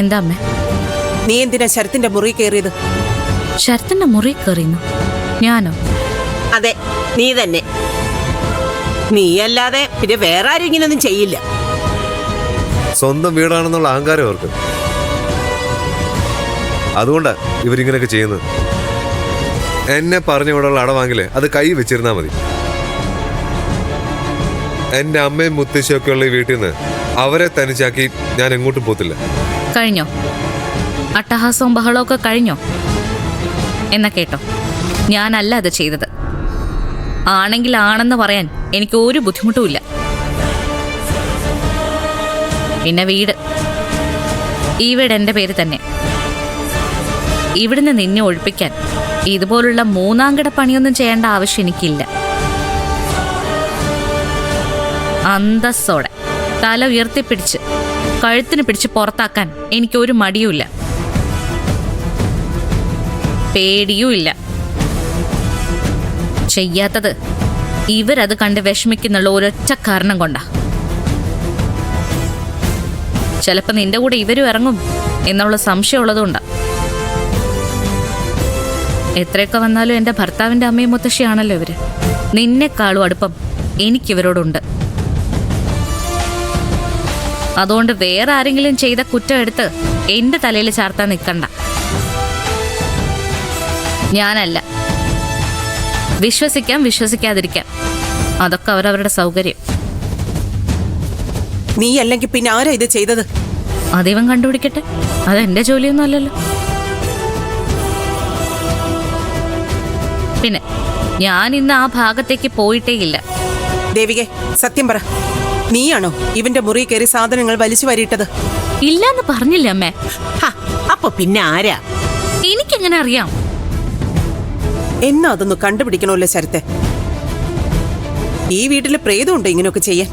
എന്താ അമ്മേ? നീ എന്തിനാ ശരത്തിന്റെ മുറി കയറിയത്? ശരത്തിന്റെ മുറി കയറിയുന്നു? ഞാനോ? അതെ, നീ തന്നെ. നീയല്ലാതെ പിന്നെ വേറെ ആരും ഇങ്ങനൊന്നും ചെയ്യില്ല. സ്വന്തം വീടാണെന്നുള്ള അഹങ്കാരം അവർക്ക്. അതുകൊണ്ടാ ഇവരിങ്ങനെയൊക്കെ ചെയ്യുന്നത്. എന്നെ പറഞ്ഞ ഇവിടെയുള്ള അടവാങ്ങില്ലേ അത് കൈ വെച്ചിരുന്നാ മതി. എന്റെ അമ്മയും മുത്തശ്ശിയൊക്കെ ഉള്ള ഈ വീട്ടിൽ നിന്ന് അവരെ തനിച്ചാക്കി ഞാൻ എങ്ങോട്ടും പോത്തില്ല. കഴിഞ്ഞോ? അട്ടഹാസവും ബഹളവും ഒക്കെ കഴിഞ്ഞോ? എന്നാ കേട്ടോ, ഞാനല്ല അത് ചെയ്തത്. ആണെങ്കിൽ ആണെന്ന് പറയാൻ എനിക്ക് ഒരു ബുദ്ധിമുട്ടുമില്ല. പിന്നെ വീട്, ഈ വീട് എൻ്റെ പേര് തന്നെ. ഇവിടുന്ന് നിന്നെ ഒഴിപ്പിക്കാൻ ഇതുപോലുള്ള മൂന്നാംകിട പണിയൊന്നും ചെയ്യേണ്ട ആവശ്യം എനിക്കില്ല. അന്തസ്സോടെ തല ഉയർത്തിപ്പിടിച്ച് കഴുത്തിന് പിടിച്ച് പുറത്താക്കാൻ എനിക്കൊരു മടിയുമില്ല, പേടിയുമില്ല. ചെയ്യാത്തത് ഇവരത് കണ്ട് വിഷമിക്കുന്നുള്ള ഒരൊറ്റ കാരണം കൊണ്ടാ. ചിലപ്പോൾ നിന്റെ കൂടെ ഇവരും ഇറങ്ങും എന്നുള്ള സംശയമുള്ളതുകൊണ്ടാ. എത്രയൊക്കെ വന്നാലും എൻ്റെ ഭർത്താവിൻ്റെ അമ്മയും മുത്തശ്ശിയാണല്ലോ ഇവര്. നിന്നെക്കാളും അടുപ്പം എനിക്കിവരോടുണ്ട്. അതുകൊണ്ട് വേറെ ആരെങ്കിലും ചെയ്ത കുറ്റം എടുത്ത് എൻ്റെ തലയിൽ ചാർത്താൻ നിൽക്കണ്ട. ഞാനല്ല. വിശ്വസിക്കാം, വിശ്വസിക്കാതിരിക്കാം, അതൊക്കെ അവരവരുടെ സൗകര്യം. നീ അല്ലെങ്കിൽ പിന്നെ ആരാ ഇത് ചെയ്തത്? അതിവൻ കണ്ടുപിടിക്കട്ടെ, അതെന്റെ ജോലിയൊന്നും അല്ലല്ലോ. പിന്നെ ഞാൻ ഇന്ന് ആ ഭാഗത്തേക്ക് പോയിട്ടേ ഇല്ല. ദേവികെ, സത്യം പറ, നീയാണോ ഇവന്റെ മുറി കയറി സാധനങ്ങൾ വലിച്ചു വരിയിട്ടത്? ഇല്ലാന്ന് പറഞ്ഞില്ല അമ്മേ. അപ്പൊ പിന്നെ ആരാ? എനിക്കെങ്ങനെ അറിയാം? എന്നാ അതൊന്ന് കണ്ടുപിടിക്കണമല്ലോ ശരത്തെ. ഈ വീട്ടില് പ്രേതമുണ്ടോ ഇങ്ങനെയൊക്കെ ചെയ്യാൻ?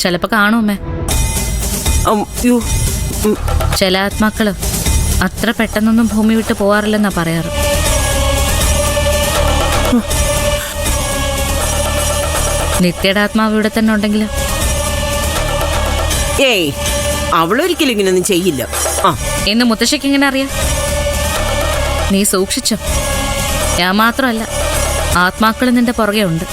ചിലപ്പോ കാണും അമ്മേ. ചില ആത്മാക്കള് അത്ര പെട്ടെന്നൊന്നും ഭൂമി വിട്ട് പോവാറില്ലെന്നാ പറയാറ്. നിത്യയുടെ ആത്മാവ് ഇവിടെ തന്നെ ഉണ്ടെങ്കിലോ? ഏയ്, അവളൊരിക്കലും ഇങ്ങനൊന്നും ചെയ്യില്ല. എന്ന് മുത്തശ്ശിക്ക് എങ്ങനെ അറിയാം? നീ സൂക്ഷിച്ചോ. ഞാൻ മാത്രമല്ല, ആത്മാക്കൾ നിന്റെ പുറകെ ഉണ്ട്.